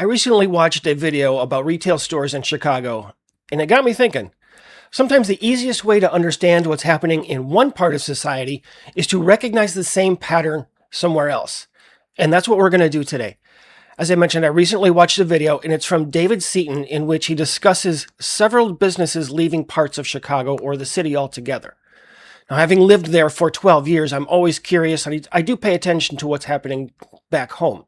I recently watched a video about retail stores in Chicago, and it got me thinking. Sometimes the easiest way to understand what's happening in one part of society is to recognize the same pattern somewhere else. And that's what we're going to do today. As I mentioned, I recently watched a video, and it's from David Seaton, in which he discusses several businesses leaving parts of Chicago or the city altogether. Now, having lived there for 12 years, I'm always curious, and I do pay attention to what's happening back home.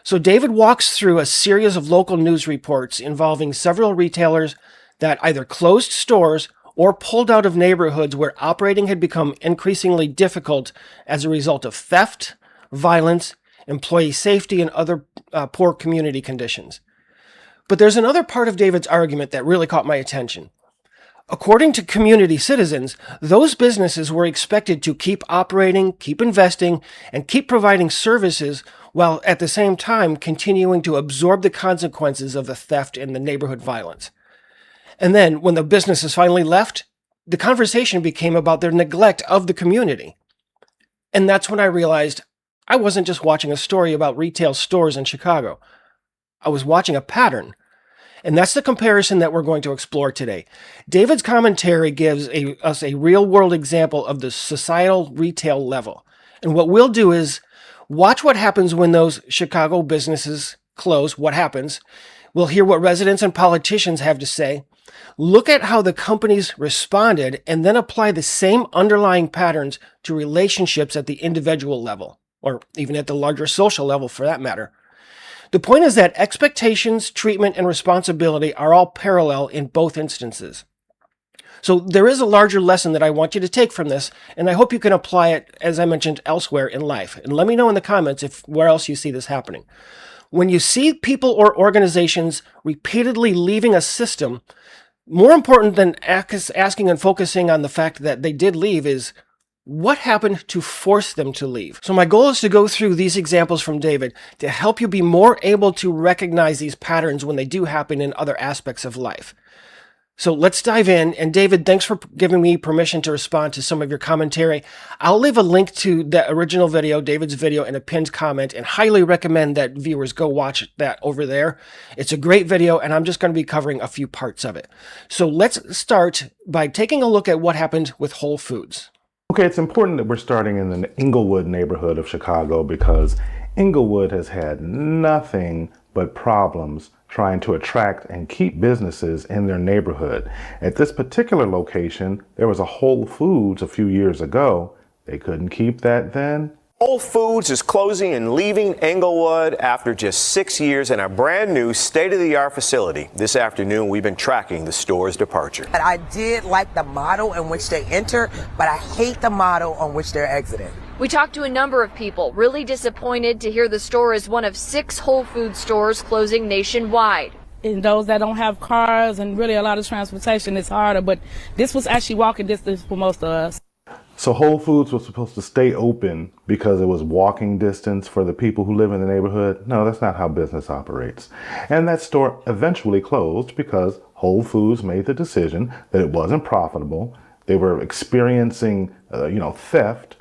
So David walks through a series of local news reports involving several retailers that either closed stores or pulled out of neighborhoods where operating had become increasingly difficult as a result of theft, violence, employee safety, and other poor community conditions. But there's another part of David's argument that really caught my attention. According to community citizens, those businesses were expected to keep operating, keep investing, and keep providing services while at the same time continuing to absorb the consequences of the theft and the neighborhood violence. And then, when the businesses finally left, the conversation became about their neglect of the community. And that's when I realized I wasn't just watching a story about retail stores in Chicago. I was watching a pattern. And that's the comparison that we're going to explore today. David's commentary gives us a real-world example of the societal retail level. And what we'll do is watch what happens when those Chicago businesses close, what happens. We'll hear what residents and politicians have to say. Look at how the companies responded, and then apply the same underlying patterns to relationships at the individual level, or even at the larger social level for that matter. The point is that expectations, treatment, and responsibility are all parallel in both instances. So there is a larger lesson that I want you to take from this, and I hope you can apply it, as I mentioned, elsewhere in life. And let me know in the comments where else you see this happening. When you see people or organizations repeatedly leaving a system, more important than asking and focusing on the fact that they did leave is, what happened to force them to leave? So my goal is to go through these examples from David to help you be more able to recognize these patterns when they do happen in other aspects of life. So let's dive in. And David, thanks for giving me permission to respond to some of your commentary. I'll leave a link to the original video, David's video, in a pinned comment, and highly recommend that viewers go watch that over there. It's a great video, and I'm just going to be covering a few parts of it. So let's start by taking a look at what happened with Whole Foods. Okay, it's important that we're starting in the Englewood neighborhood of Chicago because Englewood has had nothing but problems trying to attract and keep businesses in their neighborhood. At this particular location, there was a Whole Foods a few years ago. They couldn't keep that then. Whole Foods is closing and leaving Englewood after just 6 years in a brand new state-of-the-art facility. This afternoon, we've been tracking the store's departure. I did like the model in which they enter, but I hate the model on which they're exiting. We talked to a number of people really disappointed to hear the store is one of 6 Whole Foods stores closing nationwide. And those that don't have cars and really a lot of transportation, it's harder, but this was actually walking distance for most of us. So Whole Foods was supposed to stay open because it was walking distance for the people who live in the neighborhood. No, that's not how business operates. And that store eventually closed because Whole Foods made the decision that it wasn't profitable. They were experiencing, theft,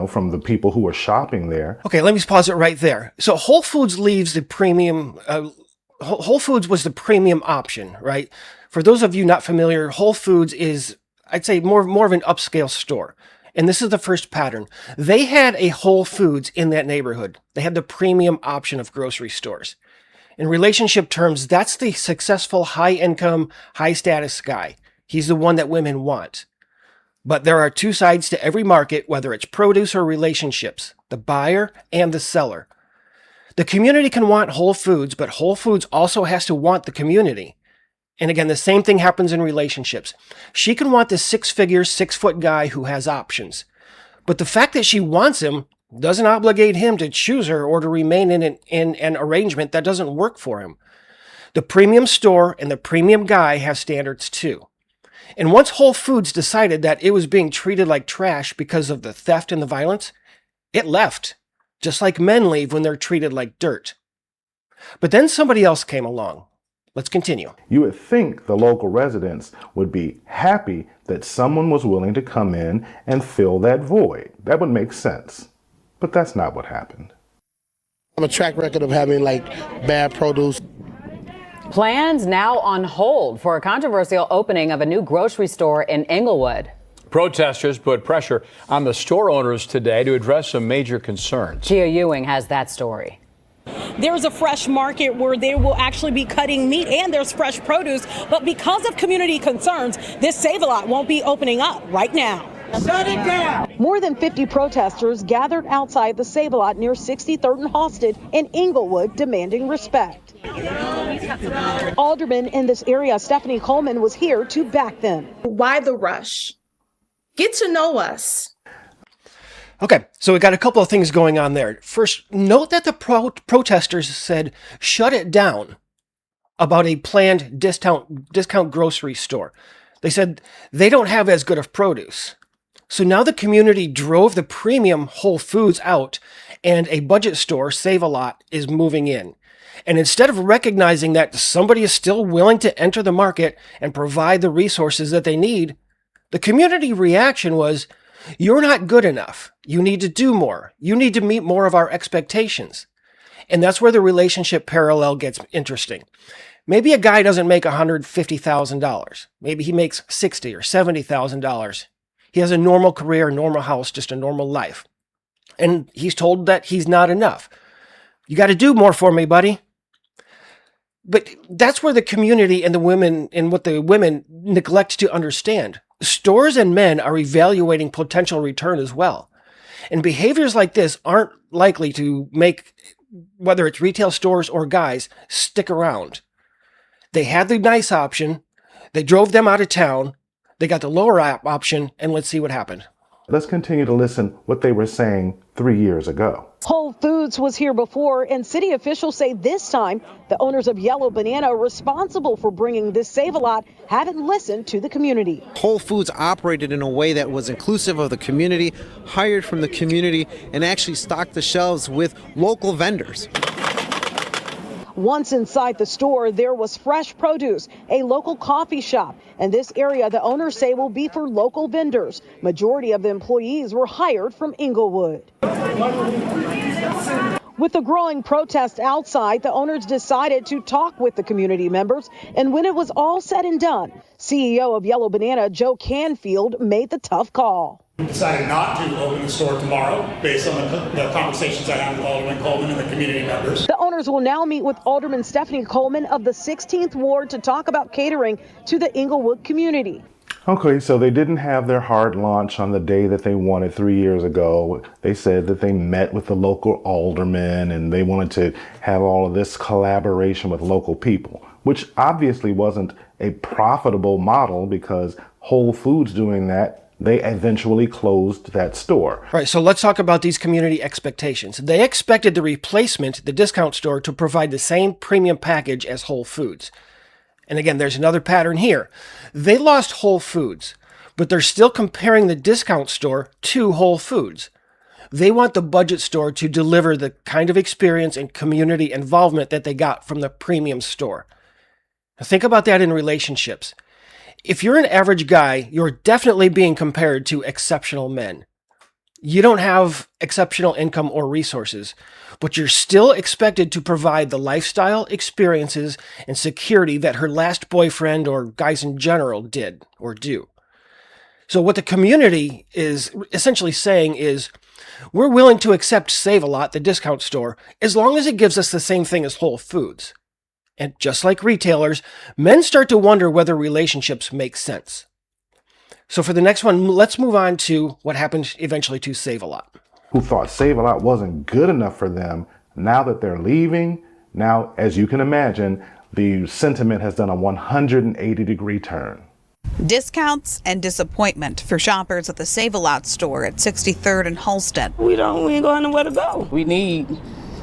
from the people who were shopping there. Okay, let me pause it right there. So Whole Foods leaves the premium, Whole Foods was the premium option, right? For those of you not familiar, Whole Foods is, I'd say, more of an upscale store. And this is the first pattern. They had a Whole Foods in that neighborhood. They had the premium option of grocery stores. In relationship terms, that's the successful, high-income, high-status guy. He's the one that women want. But there are two sides to every market, whether it's produce or relationships, the buyer and the seller. The community can want Whole Foods, but Whole Foods also has to want the community. And again, the same thing happens in relationships. She can want the 6-figure, 6-foot guy who has options. But the fact that she wants him doesn't obligate him to choose her or to remain in an arrangement that doesn't work for him. The premium store and the premium guy have standards too. And once Whole Foods decided that it was being treated like trash because of the theft and the violence, it left, just like men leave when they're treated like dirt. But then somebody else came along. Let's continue. You would think the local residents would be happy that someone was willing to come in and fill that void. That would make sense. But that's not what happened. I have a track record of having bad produce. Plans now on hold for a controversial opening of a new grocery store in Inglewood. Protesters put pressure on the store owners today to address some major concerns. Gia Ewing has that story. There's a fresh market where they will actually be cutting meat and there's fresh produce. But because of community concerns, this Save-A-Lot won't be opening up right now. Shut it down! More than 50 protesters gathered outside the Save-A-Lot near 63rd and Halsted in Inglewood demanding respect. Alderman in this area, Stephanie Coleman, was here to back them. Why the rush? Get to know us. Okay, so we got a couple of things going on there. First, note that the protesters said shut it down about a planned discount grocery store. They said they don't have as good of produce. So now the community drove the premium Whole Foods out and a budget store, Save-A-Lot, is moving in. And instead of recognizing that somebody is still willing to enter the market and provide the resources that they need, the community reaction was, you're not good enough. You need to do more. You need to meet more of our expectations. And that's where the relationship parallel gets interesting. Maybe a guy doesn't make $150,000. Maybe he makes $60,000 or $70,000. He has a normal career, normal house, just a normal life. And he's told that he's not enough. You got to do more for me, buddy. But that's where the community and the women and what the women neglect to understand. Stores and men are evaluating potential return as well. And behaviors like this aren't likely to make, whether it's retail stores or guys, stick around. They had the nice option. They drove them out of town. They got the lower option, and let's see what happened. Let's continue to listen what they were saying 3 years ago. Whole Foods was here before, and city officials say this time the owners of Yellow Banana responsible for bringing this Save-A-Lot haven't listened to the community. Whole Foods operated in a way that was inclusive of the community, hired from the community, and actually stocked the shelves with local vendors. Once inside the store, there was fresh produce, a local coffee shop, and this area the owners say will be for local vendors. Majority of the employees were hired from Inglewood. With the growing protest outside, the owners decided to talk with the community members, and when it was all said and done, CEO of Yellow Banana, Joe Canfield, made the tough call. We decided not to open the store tomorrow based on the conversations I had with Alderman Coleman and the community members. The owners will now meet with Alderman Stephanie Coleman of the 16th Ward to talk about catering to the Inglewood community. Okay, so they didn't have their hard launch on the day that they wanted 3 years ago. They said that they met with the local aldermen and they wanted to have all of this collaboration with local people, which obviously wasn't a profitable model because Whole Foods doing that, they eventually closed that store. All right, so let's talk about these community expectations. They expected the replacement, the discount store, to provide the same premium package as Whole Foods. And again, there's another pattern here. They lost Whole Foods, but they're still comparing the discount store to Whole Foods. They want the budget store to deliver the kind of experience and community involvement that they got from the premium store. Now think about that in relationships. If you're an average guy, you're definitely being compared to exceptional men. You don't have exceptional income or resources, but you're still expected to provide the lifestyle, experiences, and security that her last boyfriend or guys in general did or do. So what the community is essentially saying is, we're willing to accept Save-A-Lot, the discount store, as long as it gives us the same thing as Whole Foods. And just like retailers, men start to wonder whether relationships make sense. So for the next one, let's move on to what happened eventually to Save-A-Lot. Who thought Save-A-Lot wasn't good enough for them. Now that they're leaving, now, as you can imagine, the sentiment has done a 180-degree turn. Discounts and disappointment for shoppers at the Save-A-Lot store at 63rd and Halsted. We ain't going nowhere to go. We need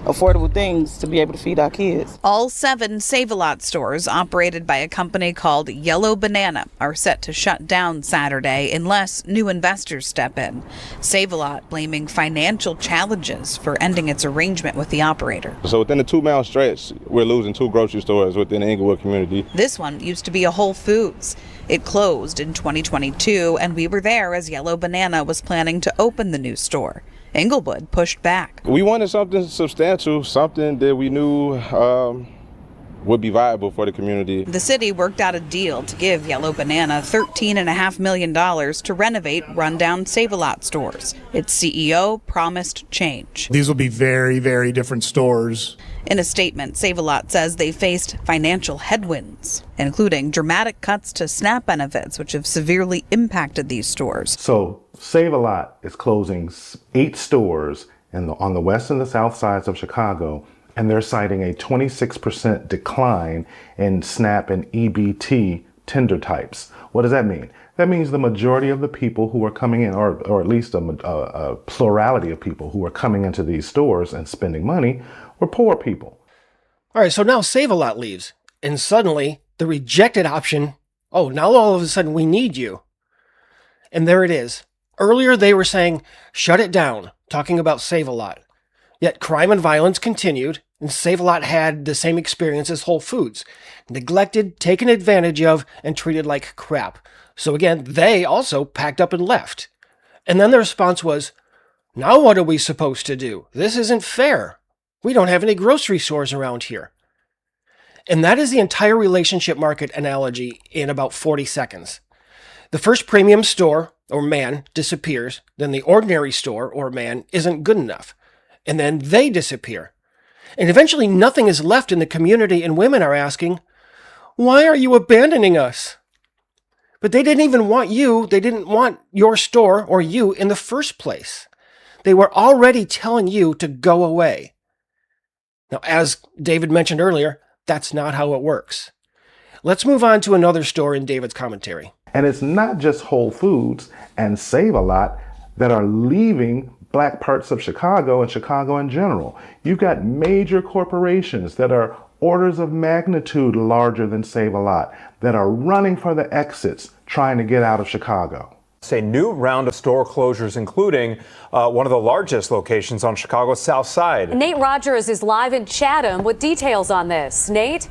affordable things to be able to feed our kids. All 7 Save-A-Lot stores operated by a company called Yellow Banana are set to shut down Saturday unless new investors step in. Save-A-Lot blaming financial challenges for ending its arrangement with the operator. So within the 2-mile stretch, we're losing 2 grocery stores within the Inglewood community. This one used to be a Whole Foods. It closed in 2022, and we were there as Yellow Banana was planning to open the new store. Inglewood pushed back. We wanted something substantial, something that we knew would be viable for the community. The city worked out a deal to give Yellow Banana $13.5 million to renovate rundown Save-A-Lot stores. Its CEO promised change. These will be very, very different stores. In a statement, Save-A-Lot says they faced financial headwinds, including dramatic cuts to SNAP benefits, which have severely impacted these stores. So Save-A-Lot is closing 8 stores on the west and the south sides of Chicago, and they're citing a 26% decline in SNAP and EBT tender types. What does that mean? That means the majority of the people who are coming in, or at least a plurality of people who are coming into these stores and spending money, were poor people. All right, so now Save-A-Lot leaves, and suddenly the rejected option, oh, now all of a sudden we need you. And there it is. Earlier they were saying, shut it down, talking about Save-A-Lot. Yet crime and violence continued, and Save-A-Lot had the same experience as Whole Foods. Neglected, taken advantage of, and treated like crap. So again, they also packed up and left. And then the response was, now what are we supposed to do? This isn't fair. We don't have any grocery stores around here. And that is the entire relationship market analogy in about 40 seconds. The first premium store, or man, disappears. Then the ordinary store, or man, isn't good enough. And then they disappear. And eventually nothing is left in the community, and women are asking, why are you abandoning us? But they didn't even want you. They didn't want your store or you in the first place. They were already telling you to go away. Now, as David mentioned earlier, that's not how it works. Let's move on to another store in David's commentary. And it's not just Whole Foods and Save-A-Lot that are leaving black parts of Chicago and Chicago in general. You've got major corporations that are orders of magnitude larger than Save-A-Lot that are running for the exits, trying to get out of Chicago. A new round of store closures, including one of the largest locations on Chicago's South Side. Nate Rogers is live in Chatham with details on this. Nate?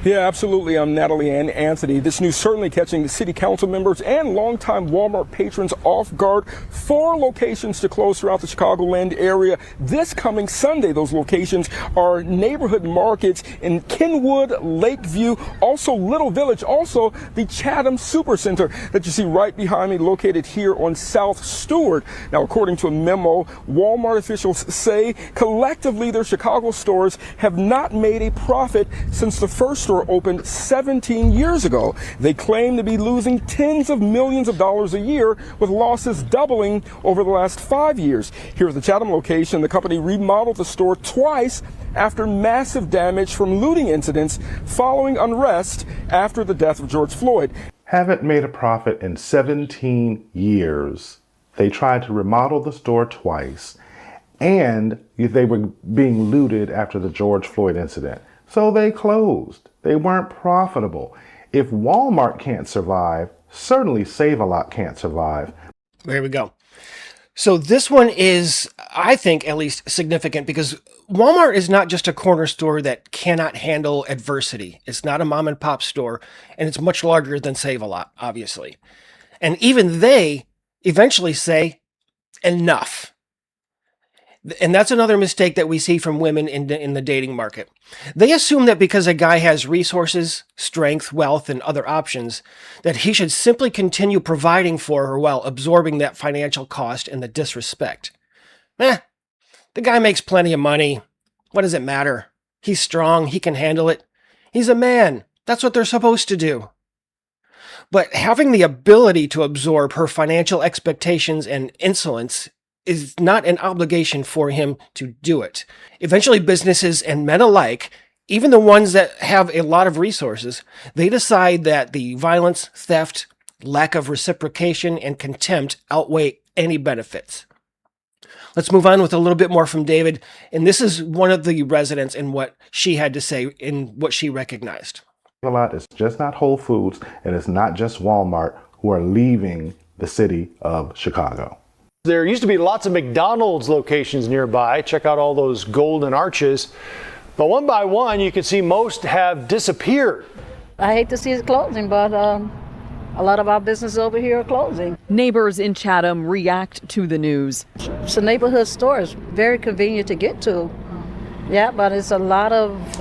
Yeah, absolutely. I'm Natalie Ann Anthony. This news certainly catching the city council members and longtime Walmart patrons off guard. 4 locations to close throughout the Chicagoland area this coming Sunday. Those locations are neighborhood markets in Kenwood, Lakeview, also Little Village, also the Chatham Supercenter that you see right behind me, located here on South Stewart. Now, according to a memo, Walmart officials say collectively their Chicago stores have not made a profit since the first store opened 17 years ago. They claim to be losing tens of millions of dollars a year, with losses doubling over the last 5 years. Here at the Chatham location, the company remodeled the store twice after massive damage from looting incidents following unrest after the death of George Floyd. Haven't made a profit in 17 years. They tried to remodel the store twice, and they were being looted after the George Floyd incident. So they closed. They weren't profitable. If Walmart can't survive, certainly Save-A-Lot can't survive. There we go. So this one is, I think, at least significant because Walmart is not just a corner store that cannot handle adversity. It's not a mom and pop store, and it's much larger than Save-A-Lot, obviously. And even they eventually say, enough. And that's another mistake that we see from women in the dating market. They assume that because a guy has resources, strength, wealth, and other options, that he should simply continue providing for her while absorbing that financial cost and the disrespect. The guy makes plenty of money. What does it matter? He's strong. He can handle it. He's a man. That's what they're supposed to do. But having the ability to absorb her financial expectations and insolence is not an obligation for him to do it. Eventually, businesses and men alike, even the ones that have a lot of resources, they decide that the violence, theft, lack of reciprocation, and contempt outweigh any benefits. Let's move on with a little bit more from David, and this is one of the residents and what she had to say in what she recognized. It's just not Whole Foods, and it's not just Walmart who are leaving the city of Chicago. There used to be lots of McDonald's locations nearby. Check out all those golden arches. But one by one, you can see most have disappeared. I hate to see it closing, but a lot of our businesses over here are closing. Neighbors in Chatham react to the news. It's a neighborhood store. It's very convenient to get to. Yeah, but it's a lot of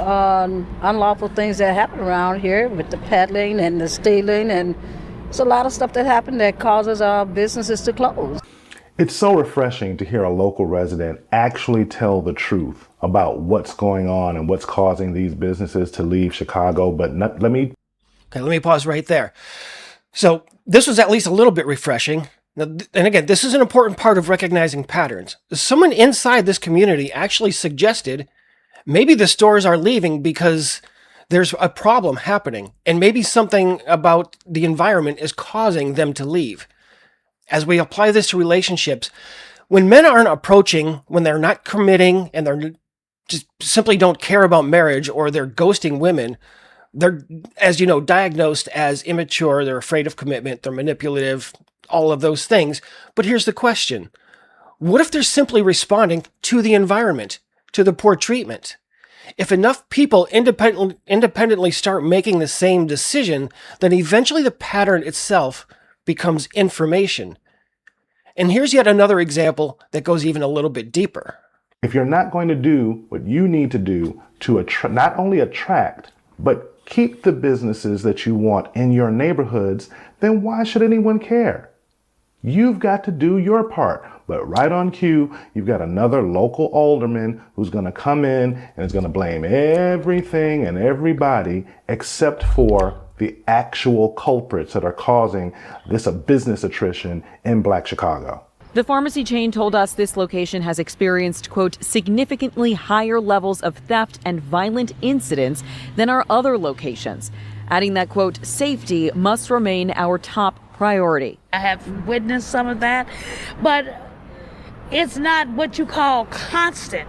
unlawful things that happen around here with the peddling and the stealing, and it's a lot of stuff that happened that causes our businesses to close. It's so refreshing to hear a local resident actually tell the truth about what's going on and what's causing these businesses to leave Chicago. But let me pause right there. So this was at least a little bit refreshing. And again, this is an important part of recognizing patterns. Someone inside this community actually suggested maybe the stores are leaving because there's a problem happening, and maybe something about the environment is causing them to leave. As we apply this to relationships, when men aren't approaching, when they're not committing, and they're just simply don't care about marriage, or they're ghosting women, they're, as you know, diagnosed as immature, they're afraid of commitment, they're manipulative, all of those things. But here's the question. What if they're simply responding to the environment, to the poor treatment? If enough people independently start making the same decision, then eventually the pattern itself becomes information. And here's yet another example that goes even a little bit deeper. If you're not going to do what you need to do to not only attract, but keep the businesses that you want in your neighborhoods, then why should anyone care? You've got to do your part. But right on cue, you've got another local alderman who's going to come in and is going to blame everything and everybody except for the actual culprits that are causing this business attrition in Black Chicago. The pharmacy chain told us this location has experienced, quote, significantly higher levels of theft and violent incidents than our other locations, adding that, quote, safety must remain our top priority. I have witnessed some of that, but it's not what you call constant,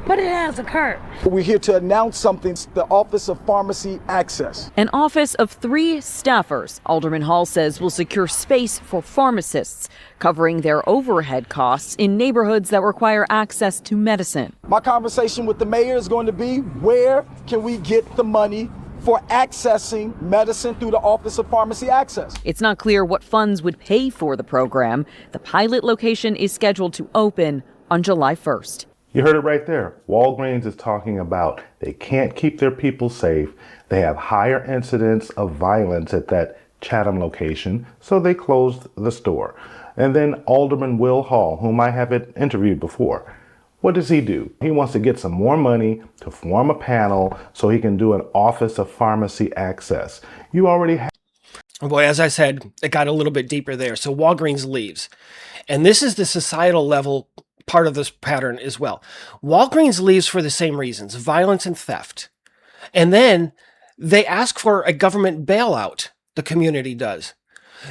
but it has occurred. We're here to announce something, the Office of Pharmacy Access. An office of 3 staffers, Alderman Hall says, will secure space for pharmacists, covering their overhead costs in neighborhoods that require access to medicine. My conversation with the mayor is going to be, where can we get the money for accessing medicine through the Office of Pharmacy Access? It's not clear what funds would pay for the program. The pilot location is scheduled to open on July 1st. You heard it right there. Walgreens is talking about they can't keep their people safe. They have higher incidents of violence at that Chatham location, so they closed the store. And then Alderman Will Hall, whom I have interviewed before, what does he do? He wants to get some more money to form a panel so he can do an Office of Pharmacy Access. You already have. Oh boy, as I said, it got a little bit deeper there. So Walgreens leaves. And this is the societal level part of this pattern as well. Walgreens leaves for the same reasons, violence and theft. And then they ask for a government bailout, the community does.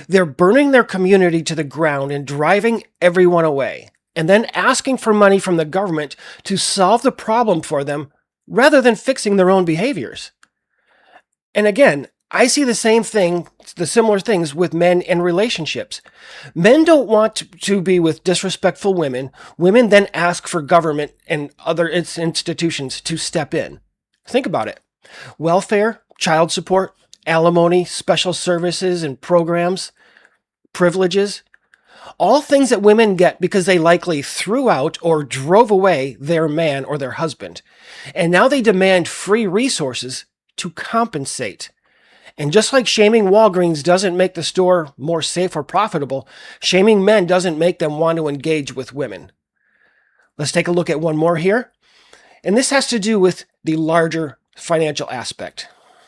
They're burning their community to the ground and driving everyone away, and then asking for money from the government to solve the problem for them rather than fixing their own behaviors. And again, I see the similar things with men in relationships. Men don't want to be with disrespectful women. Women then ask for government and other institutions to step in. Think about it. Welfare, child support, alimony, special services and programs, privileges, all things that women get because they likely threw out or drove away their man or their husband. And now they demand free resources to compensate. And just like shaming Walgreens doesn't make the store more safe or profitable, shaming men doesn't make them want to engage with women. Let's take a look at one more here. And this has to do with the larger financial aspect.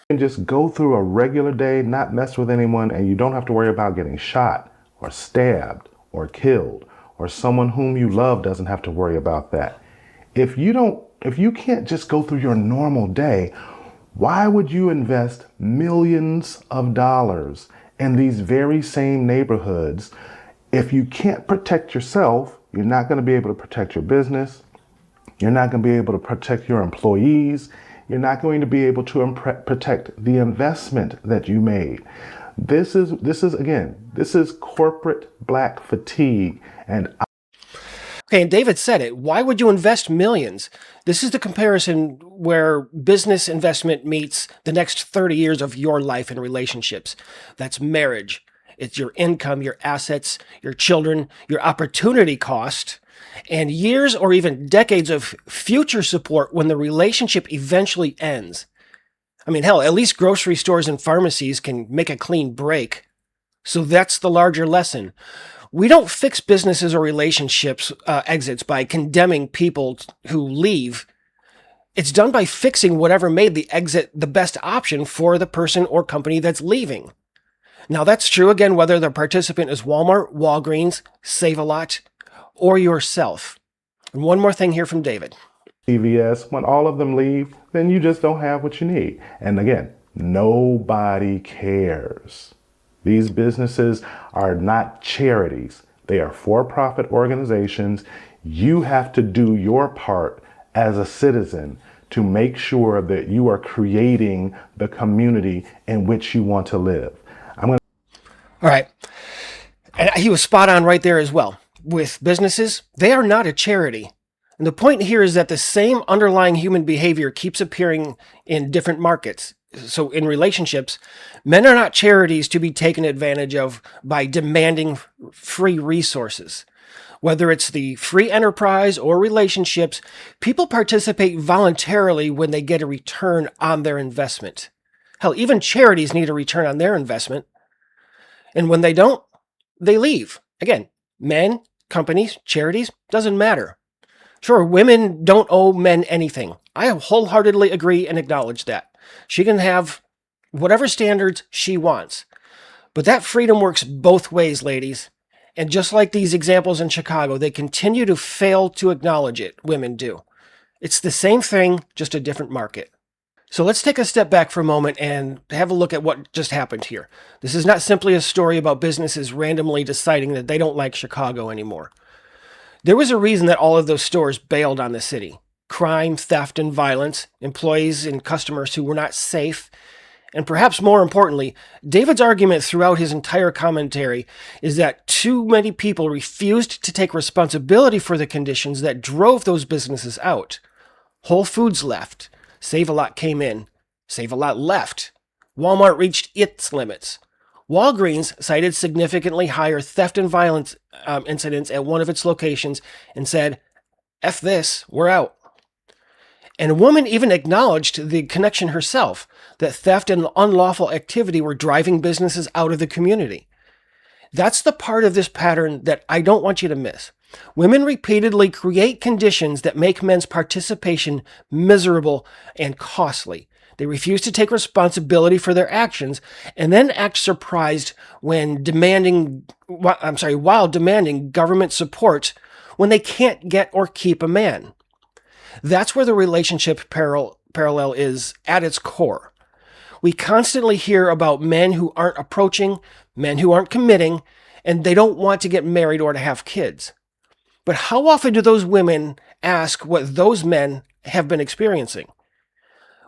You can just go through a regular day, not mess with anyone, and you don't have to worry about getting shot or stabbed or killed, or someone whom you love doesn't have to worry about that. If you can't just go through your normal day, why would you invest millions of dollars in these very same neighborhoods? If you can't protect yourself, you're not going to be able to protect your business. You're not going to be able to protect your employees. You're not going to be able to protect the investment that you made. This is corporate black fatigue. Okay, and David said it. Why would you invest millions? This is the comparison where business investment meets the next 30 years of your life and relationships. That's marriage. It's your income, your assets, your children, your opportunity cost, and years or even decades of future support when the relationship eventually ends. I mean, hell, at least grocery stores and pharmacies can make a clean break. So that's the larger lesson. We don't fix businesses or relationships exits by condemning people who leave. It's done by fixing whatever made the exit the best option for the person or company that's leaving. Now, that's true, again, whether the participant is Walmart, Walgreens, Save-A-Lot, or yourself. And one more thing here from David. CVS, when all of them leave, then you just don't have what you need. And again, nobody cares. These businesses are not charities. They are for-profit organizations. You have to do your part as a citizen to make sure that you are creating the community in which you want to live. All right. And he was spot on right there as well. With businesses, they are not a charity. And the point here is that the same underlying human behavior keeps appearing in different markets. So in relationships, men are not charities to be taken advantage of by demanding free resources. Whether it's the free enterprise or relationships, people participate voluntarily when they get a return on their investment. Hell, even charities need a return on their investment. And when they don't, they leave. Again, men, companies, charities, doesn't matter. Sure, women don't owe men anything. I wholeheartedly agree and acknowledge that. She can have whatever standards she wants. But that freedom works both ways, ladies. And just like these examples in Chicago, they continue to fail to acknowledge it. Women do. It's the same thing, just a different market. So let's take a step back for a moment and have a look at what just happened here. This is not simply a story about businesses randomly deciding that they don't like Chicago anymore. There was a reason that all of those stores bailed on the city. Crime, theft, and violence, employees and customers who were not safe, and perhaps more importantly, David's argument throughout his entire commentary is that too many people refused to take responsibility for the conditions that drove those businesses out. Whole Foods left. Save-A-Lot came in. Save-A-Lot left. Walmart reached its limits. Walgreens cited significantly higher theft and violence incidents at one of its locations and said, "F this, we're out." And a woman even acknowledged the connection herself, that theft and unlawful activity were driving businesses out of the community. That's the part of this pattern that I don't want you to miss. Women repeatedly create conditions that make men's participation miserable and costly. They refuse to take responsibility for their actions and then act surprised while demanding government support when they can't get or keep a man. That's where the relationship parallel is at its core. We constantly hear about men who aren't approaching, men who aren't committing, and they don't want to get married or to have kids. But how often do those women ask what those men have been experiencing?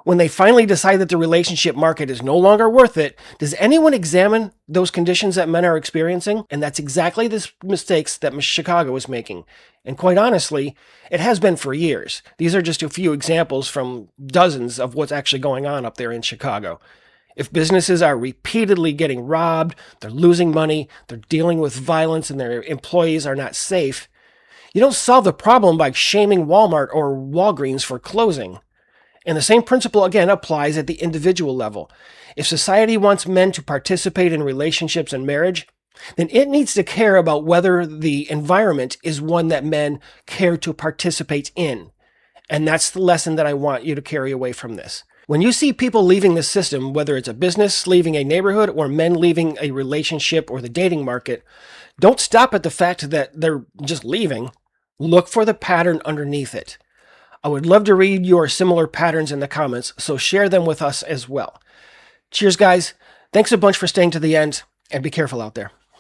When they finally decide that the relationship market is no longer worth it, does anyone examine those conditions that men are experiencing? And that's exactly the mistakes that Chicago is making. And quite honestly, it has been for years. These are just a few examples from dozens of what's actually going on up there in Chicago. If businesses are repeatedly getting robbed, they're losing money, they're dealing with violence, and their employees are not safe, you don't solve the problem by shaming Walmart or Walgreens for closing. And the same principle again applies at the individual level. If society wants men to participate in relationships and marriage, then it needs to care about whether the environment is one that men care to participate in. And that's the lesson that I want you to carry away from this. When you see people leaving the system, whether it's a business leaving a neighborhood or men leaving a relationship or the dating market, don't stop at the fact that they're just leaving. Look for the pattern underneath it. I would love to read your similar patterns in the comments, so share them with us as well. Cheers, guys. Thanks a bunch for staying to the end, and be careful out there.